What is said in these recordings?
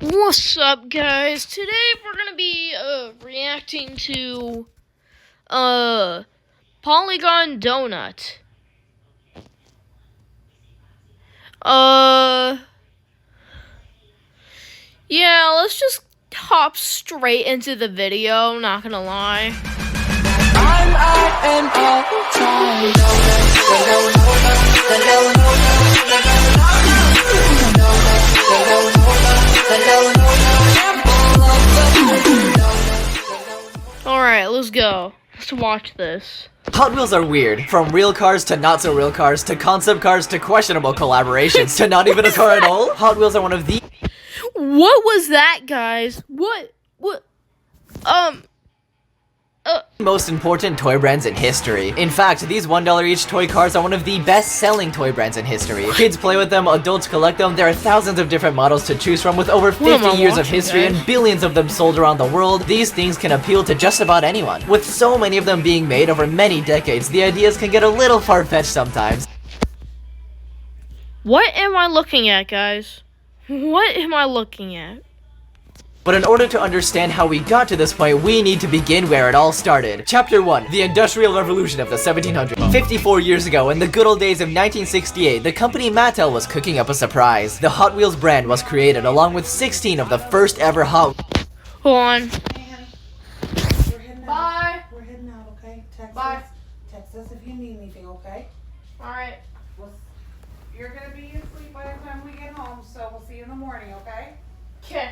What's up, guys? Today we're gonna be reacting to Polygon Donut. Yeah, let's just hop straight into the video, not gonna lie. I'm out and all Alright, let's go. Let's watch this. Hot Wheels are weird. From real cars to not so real cars to concept cars to questionable collaborations to not even a car at all. Hot Wheels are one of the What was that, guys? What? most important toy brands in history. In fact, these $1 each toy cars are one of the best-selling toy brands in history. Kids play with them, adults collect them, there are thousands of different models to choose from with over 50 years of history and billions of them sold around the world. These things can appeal to just about anyone. With so many of them being made over many decades, the ideas can get a little far-fetched sometimes. What am I looking at, guys? What am I looking at? But in order to understand how we got to this point, we need to begin where it all started. Chapter 1. The Industrial Revolution of the 1700s. 54 years ago, in the good old days of 1968, the company Mattel was cooking up a surprise. The Hot Wheels brand was created along with 16 of the first ever Hot... Hold on. We're heading Bye. out. We're heading out, okay? Text Bye. us. Text us if you need anything, okay? Alright. You're gonna be asleep by the time we get home, so we'll see you in the morning, okay? Okay.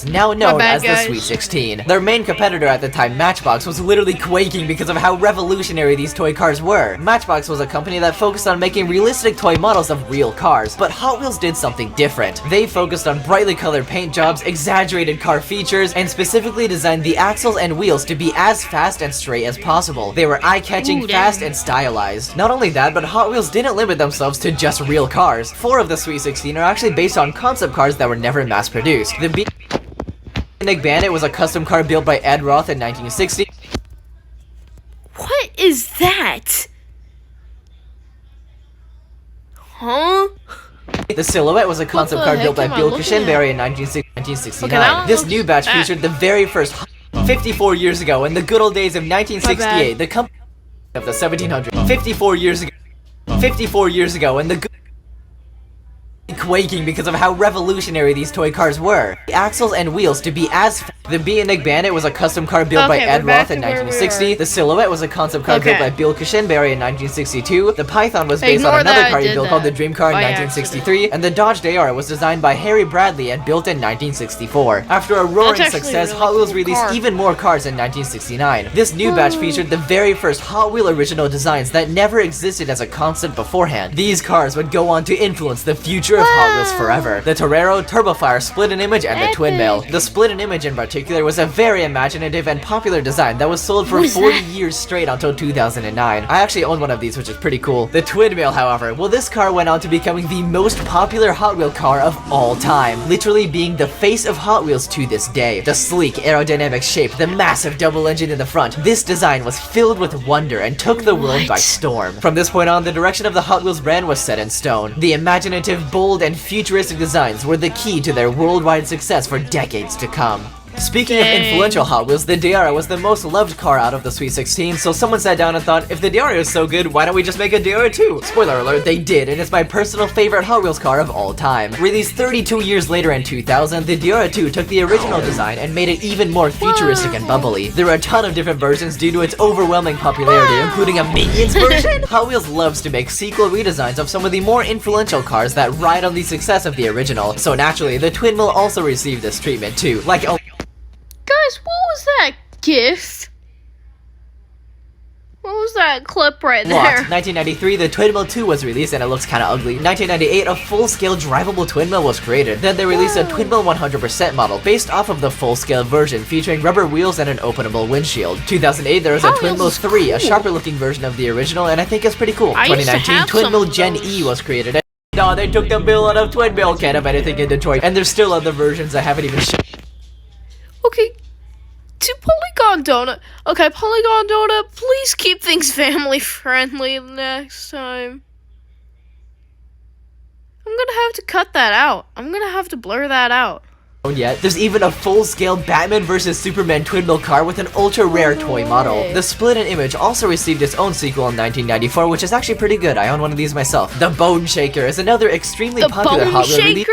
now known bad, as the guys. Sweet 16. Their main competitor at the time, Matchbox, was literally quaking because of how revolutionary these toy cars were. Matchbox was a company that focused on making realistic toy models of real cars, but Hot Wheels did something different. They focused on brightly colored paint jobs, exaggerated car features, and specifically designed the axles and wheels to be as fast and straight as possible. They were eye-catching, Ooh, fast, damn. and stylized. Not only that, but Hot Wheels didn't limit themselves to just real cars. 4 of the Sweet 16 are actually based on concept cars that were never mass-produced. The Nick Bandit was a custom car built by Ed Roth in 1960. What is that? Huh? The Silhouette was a concept the car heck built by am I Bill looking Cushenberry in 1969. Okay, that one This looks new batch bad. featured the very first 54 years ago, in the good old days of 1968, the company of the 1700s. 54 years ago, in the good quaking because of how revolutionary these toy cars were. The axles and wheels to be as the Nick Bandit was a custom car built by Okay, Ed we're back Roth in to where we 1960. were. The Silhouette was a concept car built Okay. by Bill Cushenberry in 1962. The Python was based Ignore on another that I car he did built called the that Dream Car in by 1963. And the Dodge Dayar was designed by Harry Bradley and built in 1964. After a roaring That's actually success, a really Hot Wheels cool released car. even more cars in 1969. This new batch featured the very first Hot Wheel original designs that never existed as a concept beforehand. These cars would go on to influence the future of Hot Wheels forever. The Torero, Turbofire, Split-In Image, and the Twin Mill. The Split-In Image in particular was a very imaginative and popular design that was sold for What is 40 that? years straight until 2009. I actually own one of these, which is pretty cool. The Twin Mill, however, well, this car went on to becoming the most popular Hot Wheel car of all time, literally being the face of Hot Wheels to this day. The sleek, aerodynamic shape, the massive double engine in the front, this design was filled with wonder and took the world by storm. From this point on, the direction of the Hot Wheels brand was set in stone. The imaginative, bold, and futuristic designs were the key to their worldwide success for decades to come. Speaking of Dang. influential Hot Wheels, the Dayara was the most loved car out of the Sweet 16, so someone sat down and thought, if the Dayara is so good, why don't we just make a Dayara too? Spoiler alert, they did, and it's my personal favorite Hot Wheels car of all time. Released 32 years later in 2000, the Dayara 2 took the original design and made it even more futuristic and bubbly. There are a ton of different versions due to its overwhelming popularity, including a Minions version. Hot Wheels loves to make sequel redesigns of some of the more influential cars that ride on the success of the original, so naturally, the Twin Mill also received this treatment too. Like, Guys, what was that gift? What was that clip right Lot. there? 1993, the Twin Mill 2 was released and it looks kinda ugly. 1998, a full-scale drivable Twin Mill was created. Then they released a Twin Mill 100% model based off of the full-scale version featuring rubber wheels and an openable windshield. 2008, there was a Hot Twin Wheels Mill is 3, a cool. sharper-looking version of the original, and I think it's pretty cool. I used to 2019, have Twin some Mill of Gen those. E was created. No, they took the bill out of Twin Mill. Can't have anything in Detroit. And there's still other versions I haven't even shown. Okay. To Polygon Donut. Okay, Polygon Donut, please keep things family friendly next time. I'm gonna have to cut that out. I'm gonna have to blur that out. Yet. There's even a full-scale Batman vs Superman twin mill car with an ultra-rare toy model. The Split and Image also received its own sequel in 1994, which is actually pretty good. I own one of these myself. The Bone Shaker is another extremely popular Hot Wheels release.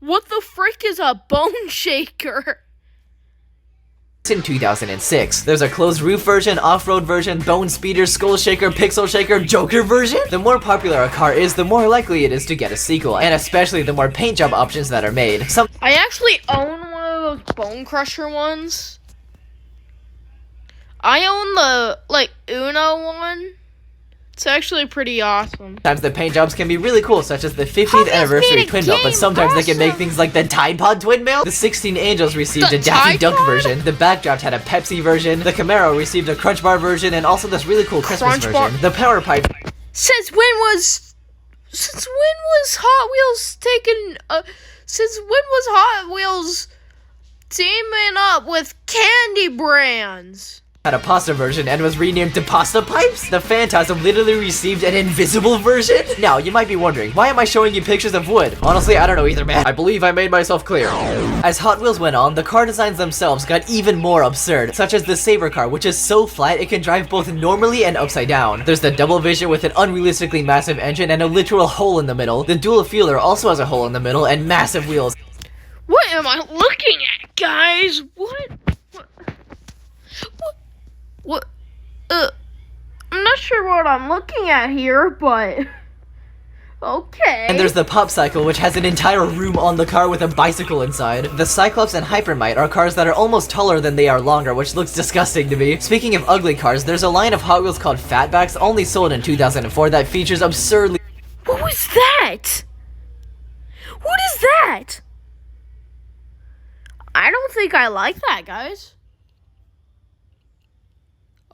What the frick is a bone shaker? In 2006. There's a closed roof version, off-road version, bone speeder, skull shaker, pixel shaker, Joker version. The more popular a car is, the more likely it is to get a sequel, and especially the more paint job options that are made. I actually own one of those Bone Crusher ones. I own the, Uno one. It's actually pretty awesome. Sometimes the paint jobs can be really cool, such as the 50th anniversary twin mill, but sometimes they can make things like the Tide Pod twin mill. The 16 Angels received a Daffy Duck version, the Backdraft had a Pepsi version, the Camaro received a Crunch Bar version, and also this really cool Christmas version. The Power Pipe. Since when was Hot Wheels teaming up with candy brands? Had a pasta version and was renamed to Pasta Pipes. The Phantasm literally received an invisible version. Now, you might be wondering, why am I showing you pictures of wood? Honestly, I don't know either, man. I believe I made myself clear. As Hot Wheels went on, the car designs themselves got even more absurd, such as the Saber car, which is so flat it can drive both normally and upside down. There's the Double Vision with an unrealistically massive engine and a literal hole in the middle. The Dual Fueler also has a hole in the middle and massive wheels. What am I looking at, guys? What? I'm not sure what I'm looking at here, but okay. And there's the Pop Cycle, which has an entire room on the car with a bicycle inside. The Cyclops and Hypermite are cars that are almost taller than they are longer, which looks disgusting to me. Speaking of ugly cars, there's a line of Hot Wheels called Fatbacks, only sold in 2004, that features absurdly— What was that? What is that? I don't think I like that, guys.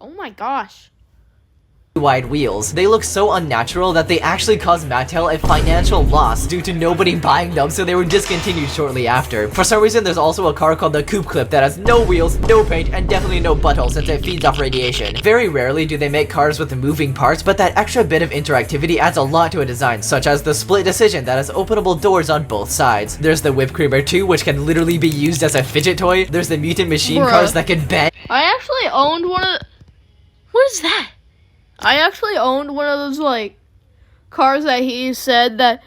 Oh my gosh. wide wheels. They look so unnatural that they actually caused Mattel a financial loss due to nobody buying them, so they were discontinued shortly after. For some reason, there's also a car called the Coupe Clip that has no wheels, no paint, and definitely no butthole since it feeds off radiation. Very rarely do they make cars with moving parts, but that extra bit of interactivity adds a lot to a design, such as the Split Decision that has openable doors on both sides. There's the Whipped Creamer 2, which can literally be used as a fidget toy. There's the Mutant Machine cars that can bend. I actually owned one of What is that? I actually owned one of those, like, cars that he said that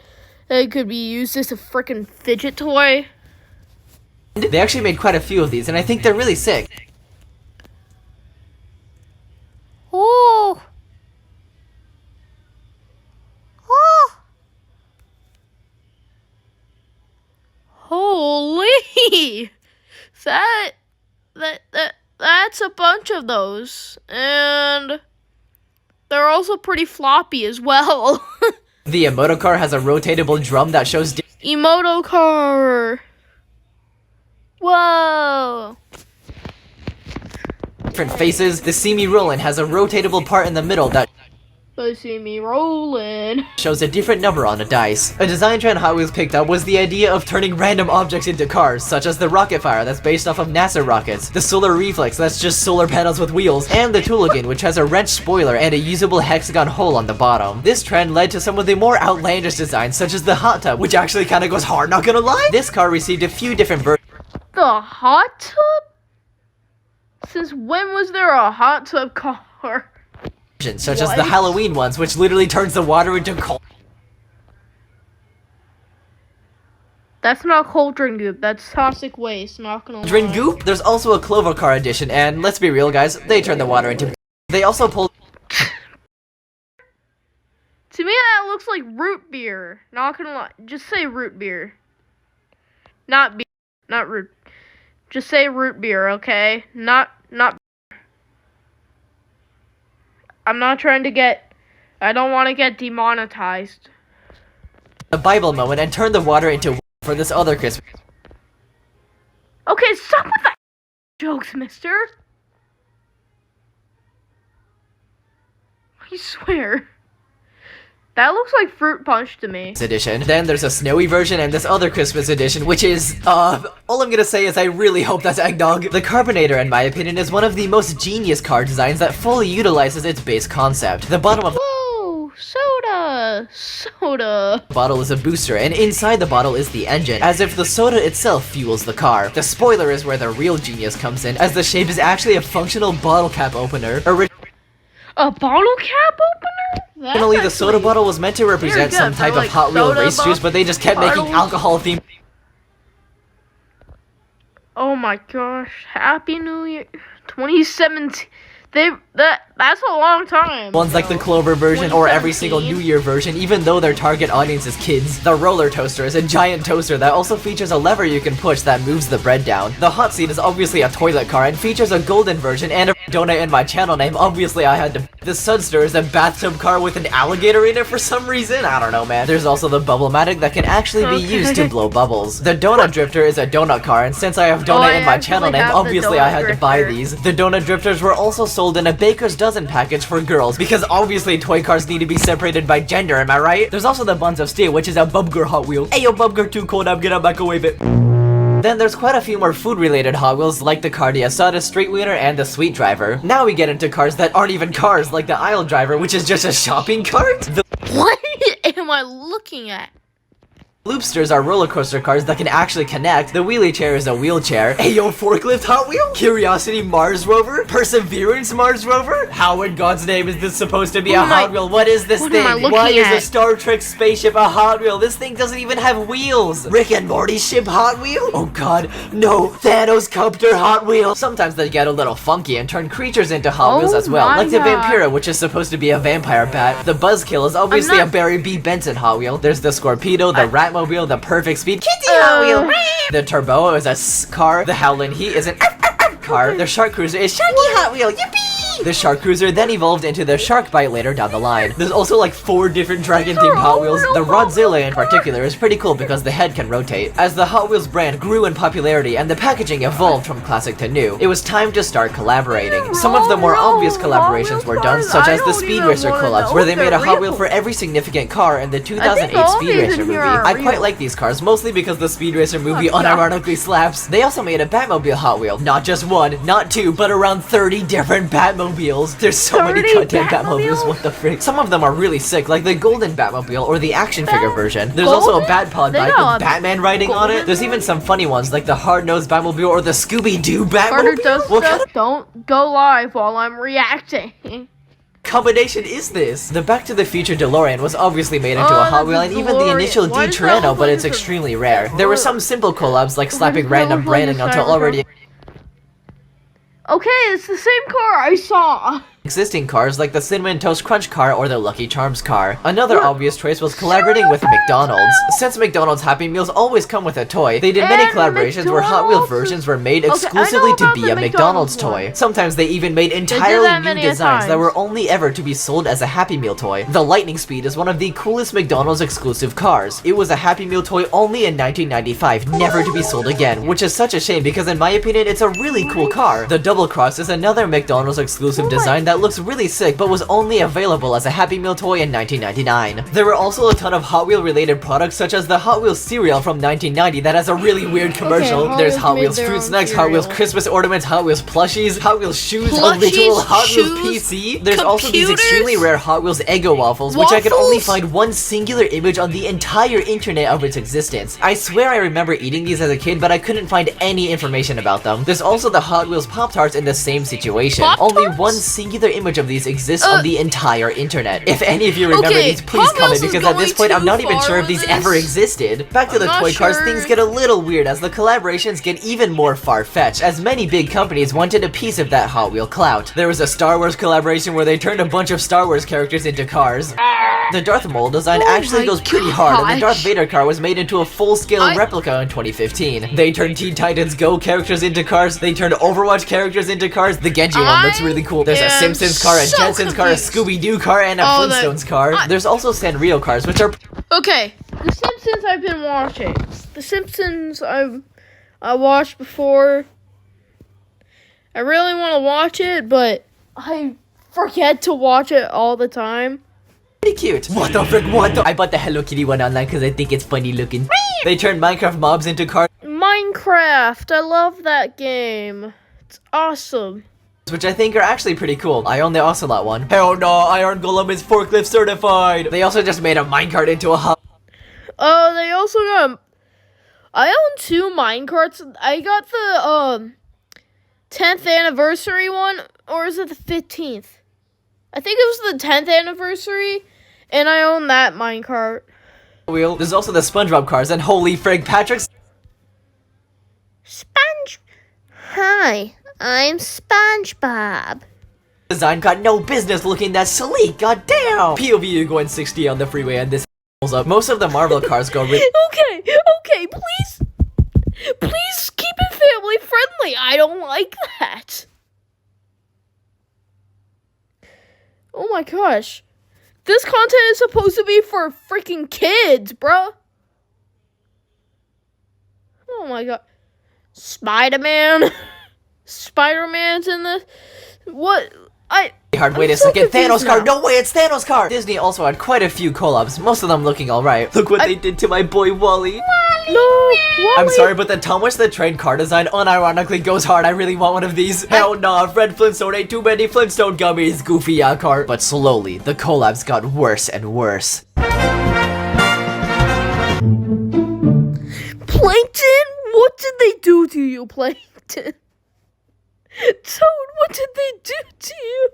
it could be used as a freaking fidget toy. They actually made quite a few of these, and I think they're really sick. Oh. Oh. Holy. That's a bunch of those. And they're also pretty floppy as well. The Emoto car has a rotatable drum that shows Emoto car. Whoa. different faces. The See Me Rollin' has a rotatable part in the middle that They see me rolling. shows a different number on a dice. A design trend Hot Wheels picked up was the idea of turning random objects into cars, such as the Rocket Fire that's based off of NASA rockets, the Solar Reflex that's just solar panels with wheels, and the Tooligan, which has a wrench spoiler and a usable hexagon hole on the bottom. This trend led to some of the more outlandish designs, such as the Hot Tub, which actually kinda goes hard, not gonna lie. This car received a few different versions. The hot tub? Since when was there a hot tub car? Such as the Halloween ones, which literally turns the water into cold. That's not cauldron goop, that's toxic waste, not gonna lie. Goop? There's also a Clover Car edition, and let's be real guys, they turn the water into— They also pulled— To me that looks like root beer, not gonna lie. Just say root beer. Not beer, not root. Just say root beer, okay? Not I'm not trying to get, I don't want to get demonetized. a Bible moment and turn the water into for this other Christmas. Okay, stop with that jokes, mister. I swear. That looks like fruit punch to me. Edition. Then there's a snowy version and this other Christmas edition, which is, all I'm gonna say is I really hope that's eggnog. The Carbonator, in my opinion, is one of the most genius car designs that fully utilizes its base concept. The bottom of Whoa, Soda. Bottle is a booster, and inside the bottle is the engine, as if the soda itself fuels the car. The spoiler is where the real genius comes in, as the shape is actually a functional bottle cap opener. A bottle cap opener? Originally, the soda bottle was meant to represent some type of Hot Wheel race juice, but they just kept making alcohol-themed. Oh my gosh! Happy New Year, 2017. That's a long time. Ones like the Clover version or every single New Year version, even though their target audience is kids. The roller toaster is a giant toaster that also features a lever you can push that moves the bread down. The hot seat is obviously a toilet car and features a golden version and a donut in my channel name. Obviously I had to. The Sudster is a bathtub car with an alligator in it for some reason. I don't know, man. There's also the Bubble-matic that can actually be used to blow bubbles. The Donut Drifter is a donut car, and since I have donut in my channel name, obviously I had to buy these. The Donut Drifters were also sold in a Baker's Dozen package for girls, because obviously toy cars need to be separated by gender, am I right? There's also the Buns of Steel, which is a Bubger Hot Wheel. Ayo, Bubger, too cold, I'm gonna microwave it. Then there's quite a few more food-related Hot Wheels, like the Cardia Soda Street Wiener and the Sweet Driver. Now we get into cars that aren't even cars, like the Aisle Driver, which is just a shopping cart. The What am I looking at? Loopsters are roller coaster cars that can actually connect. The Wheelie Chair is a wheelchair. Ayo, Forklift Hot Wheel? Curiosity Mars Rover? Perseverance Mars Rover? How in God's name is this supposed to be a Hot Wheel? What is this thing? Why is a Star Trek spaceship a Hot Wheel? This thing doesn't even have wheels. Rick and Morty ship Hot Wheel? Oh god, no. Thanos Copter Hot Wheel. Sometimes they get a little funky and turn creatures into Hot Wheels as well. Like the Vampira, which is supposed to be a vampire bat. The Buzzkill is obviously a Barry B. Benson Hot Wheel. There's the Scorpedo, the Ratmobile, the Perfect Speed Kitty Hot Wheel. The Turbo is a car. The Howlin' Heat is an car. The Shark Cruiser is Sharky Hot Wheel. Yippee! The Shark Cruiser then evolved into the Shark Bite later down the line. There's also like 4 different dragon-themed Hot Wheels. The Rodzilla in particular is pretty cool because the head can rotate. As the Hot Wheels brand grew in popularity and the packaging evolved from classic to new, it was time to start collaborating. Some of the more obvious collaborations were done, such as the Speed Racer collabs, where they made a Hot Wheel for every significant car in the 2008 Speed Racer movie. I quite like these cars, mostly because the Speed Racer movie unironically slaps. They also made a Batmobile Hot Wheel. Not just one, not 2, but around 30 different Batmobiles. There's so many goddamn Batmobiles, what the frick? Some of them are really sick, like the Golden Batmobile or the action figure version. There's also a Batpod bike with Batman riding on it. There's even some funny ones, like the Hard-Nosed Batmobile or the Scooby-Doo Batmobile. What kind of Don't go live while I'm reacting. combination is this? The Back to the Future DeLorean was obviously made into a Hot Wheel, and even the initial D Torino, but it's extremely rare. There were some simple collabs, like slapping random branding onto already Okay, it's the same car I saw. existing cars like the Cinnamon Toast Crunch car or the Lucky Charms car. Another obvious choice was collaborating with McDonald's. Since McDonald's Happy Meals always come with a toy, they did many collaborations where Hot Wheel versions were made exclusively to be a McDonald's toy. Sometimes they even made entirely new designs that were only ever to be sold as a Happy Meal toy. The Lightning Speed is one of the coolest McDonald's exclusive cars. It was a Happy Meal toy only in 1995, never to be sold again, which is such a shame because in my opinion it's a really cool car. The Double Cross is another McDonald's exclusive design that looks really sick but was only available as a Happy Meal toy in 1999. There were also a ton of Hot Wheel related products such as the Hot Wheels cereal from 1990 that has a really weird commercial. There's Hot Wheels fruit snacks, Hot Wheels Christmas ornaments, Hot Wheels plushies, Hot Wheels shoes, a literal Hot Wheels PC. There's also these extremely rare Hot Wheels Eggo waffles, which I could only find one singular image on the entire internet of its existence. I swear I remember eating these as a kid, but I couldn't find any information about them. There's also the Hot Wheels Pop-Tarts in the same situation. Only one singular image of these exists on the entire internet. If any of you remember these, please comment, because at this point I'm not even sure if these ever existed. Back to the toy cars, things get a little weird as the collaborations get even more far-fetched, as many big companies wanted a piece of that Hot Wheel clout. There was a Star Wars collaboration where they turned a bunch of Star Wars characters into cars. The Darth Maul design actually goes pretty hard, and the Darth Vader car was made into a full-scale replica in 2015. They turned Teen Titans Go characters into cars, they turned Overwatch characters into cars. The Genji one looks really cool. There's a Simpsons car, a Jetsons car, a Scooby-Doo car, and a Flintstones car. There's also Sanrio cars, which are Okay, The Simpsons I've been watching. The Simpsons I watched before. I really want to watch it, but I forget to watch it all the time. pretty cute. What the frick, what the— I bought the Hello Kitty one online because I think it's funny looking. They turned Minecraft mobs into cars. Minecraft, I love that game. It's awesome. which I think are actually pretty cool. I own the Ocelot one. Hell no, Iron Golem is forklift certified. They also just made a minecart into a hub. They also got. I own 2 minecarts. I got the 10th anniversary one, or is it the 15th? I think it was the 10th anniversary, and I own that minecart. Wheel. There's also the SpongeBob cars, and holy frig, Patrick's Hi, I'm SpongeBob. design got no business looking that sleek. God damn. POV, you're going 60 on the freeway, and this pulls up. Most of the Marvel cars go really. Okay, please keep it family friendly. I don't like that. Oh my gosh. This content is supposed to be for freaking kids, bruh. Oh my god. Spider-Man's in this. What? Hard. Wait I'm a so second. confused Thanos car. now. No way, it's Thanos car. Disney also had quite a few collabs, most of them looking alright. Look what they did to my boy Wally. No, I'm Wally. sorry, but the Thomas the Train car design unironically goes hard. I really want one of these. Hell nah, Fred Flintstone ain't too many Flintstone gummies. Goofy car. But slowly, the collabs got worse and worse. Plankton? What did they do to you, Plankton? Toad, what did they do to you?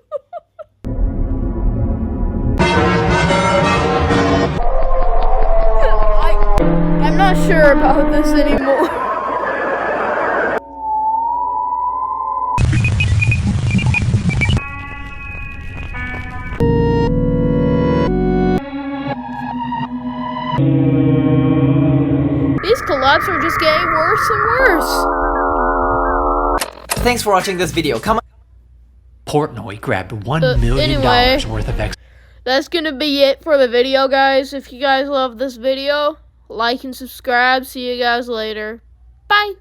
I'm not sure about this anymore. These collabs are just getting worse and worse. Thanks for watching this video. Come on. Portnoy grabbed $1 million anyway. worth of That's gonna be it for the video, guys. If you guys love this video, like and subscribe. See you guys later. Bye.